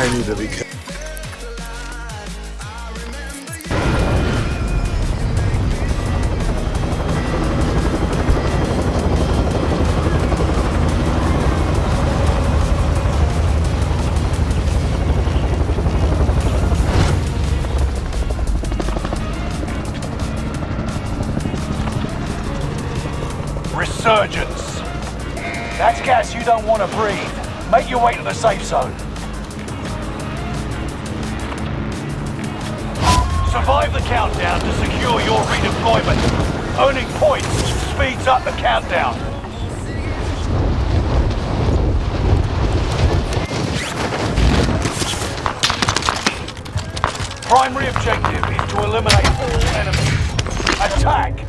I need to be careful. Resurgence. That's gas you don't want to breathe. Make your way to the safe zone. Survive the countdown to secure your redeployment. Owning points speeds up the countdown. Primary objective is to eliminate all enemies. Attack!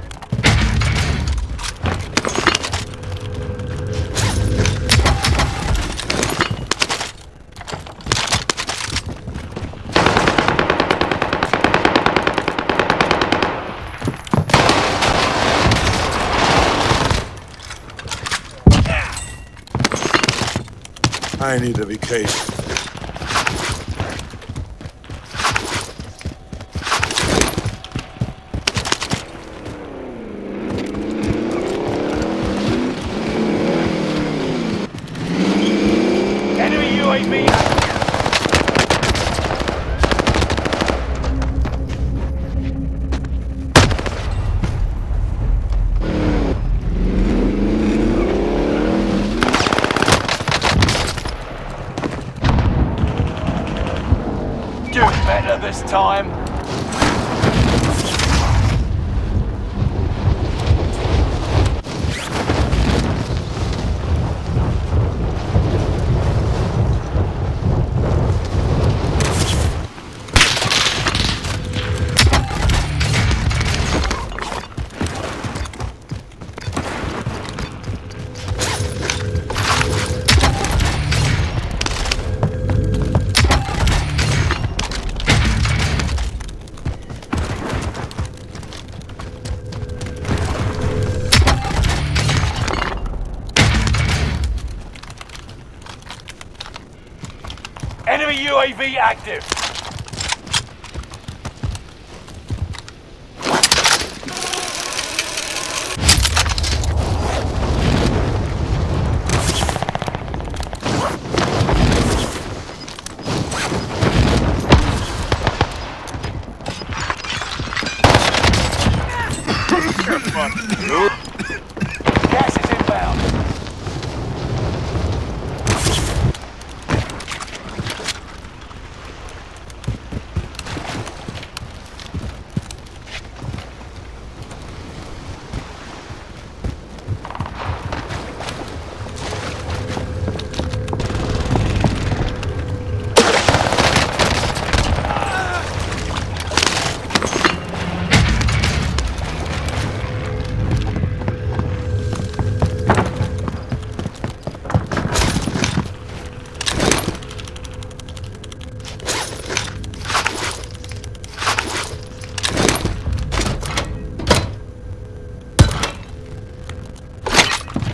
I need to be careful. Enemy UAV. Do better this time. Enemy UAV active. Gas is inbound.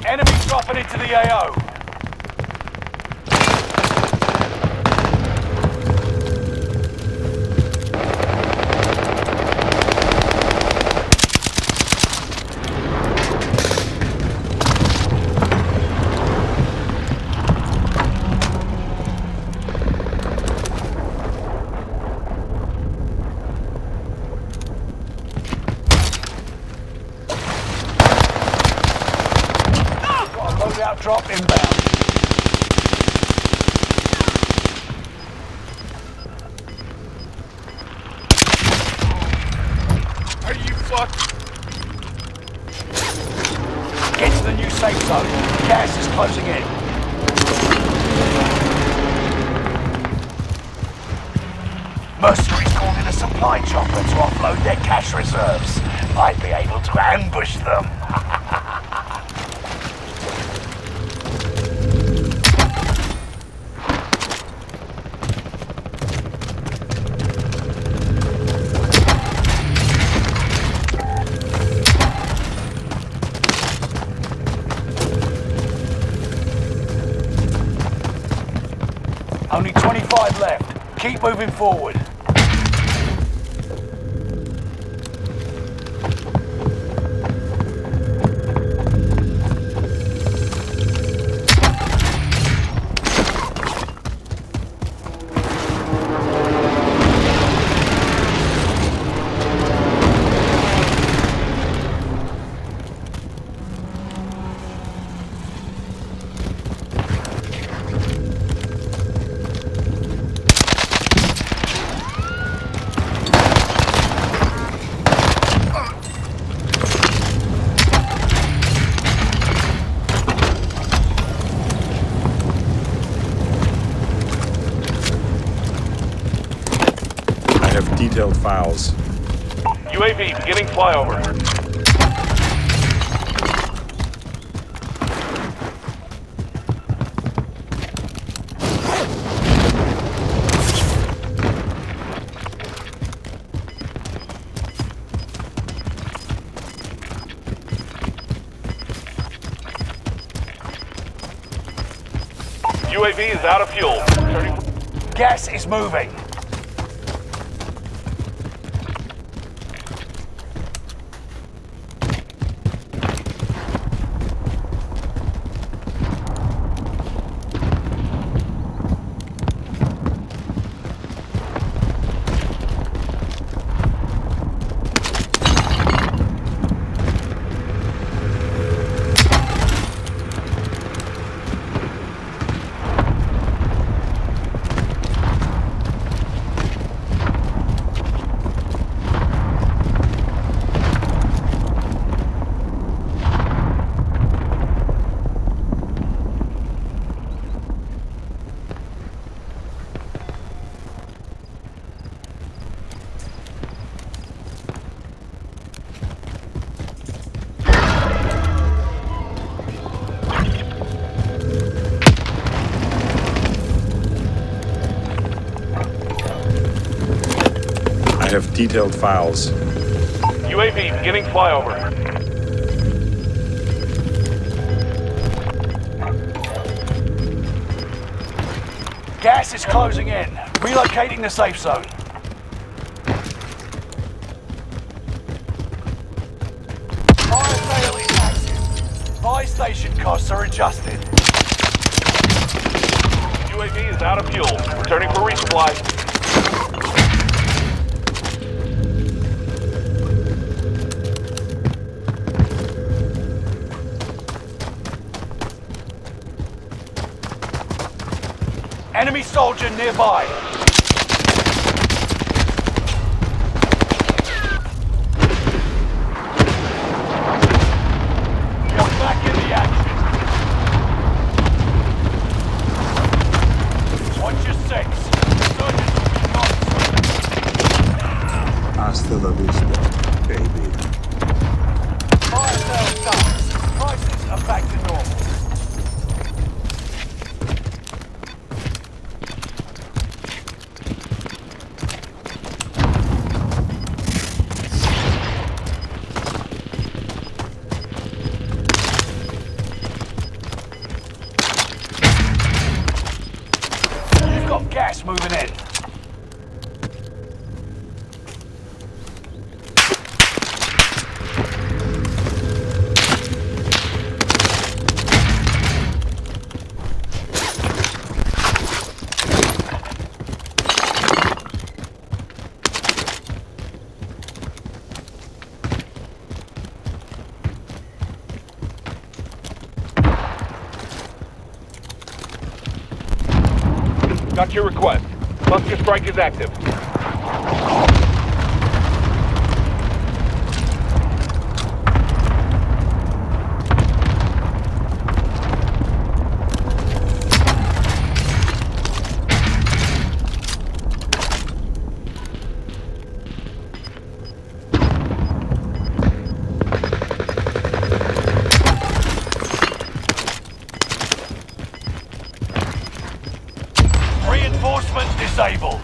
Enemy dropping into the AO. Loadout drop inbound. Are you fucked? Get to the new safe zone. Gas is closing in. Mercenaries called in a supply chopper to offload their cash reserves. I'd be able to ambush them. Only 24 5 left. Keep moving forward. I have detailed files. UAV beginning flyover. UAV is out of fuel. Gas is moving. I have detailed files. UAV beginning flyover. Gas is closing in. Relocating the safe zone. Fire sale is active. Buy station costs are adjusted. UAV is out of fuel. Returning for resupply. Enemy soldier nearby. You're back in the action. Watch your 6. Surgeons will be gone. Hasta la vista, baby. Fire sale done. Prices are back to normal. Gas moving in. Got your request. Cluster strike is active. Reinforcement disabled.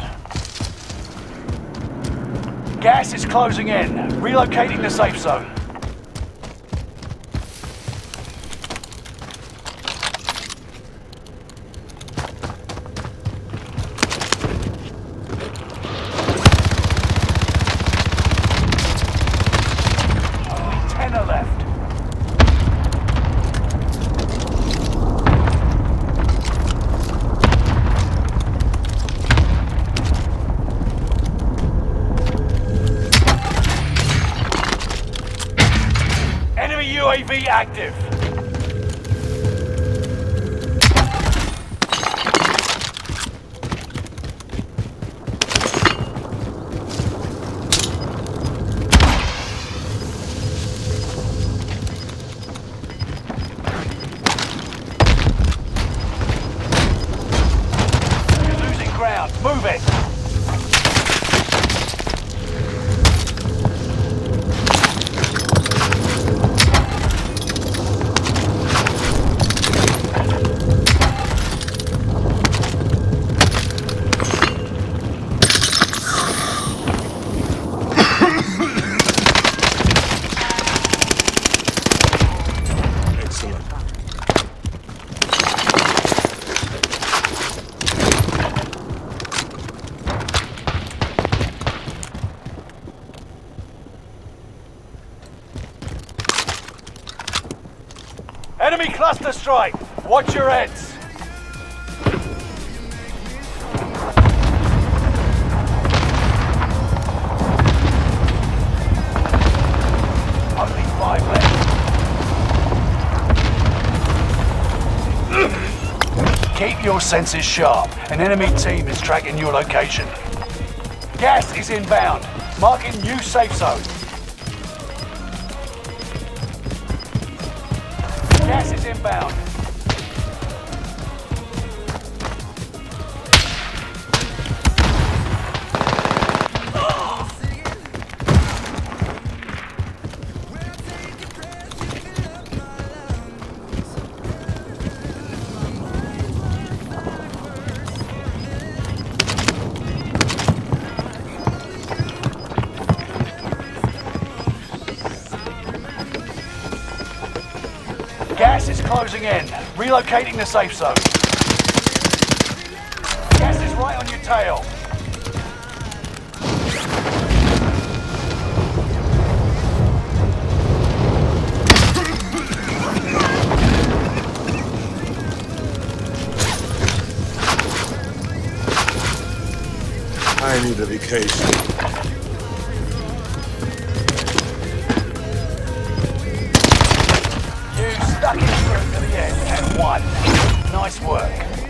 Gas is closing in. Relocating the safe zone. UAV active. You're losing ground. Move it. Excellent. Enemy cluster strike. Watch your heads. Only 5 left. Keep your senses sharp. An enemy team is tracking your location. Gas is inbound. Marking new safe zone. Gas is inbound. Gas is closing in. Relocating the safe zone. Gas is right on your tail. I need a vacation. You stuck it through to the end and won. Nice work.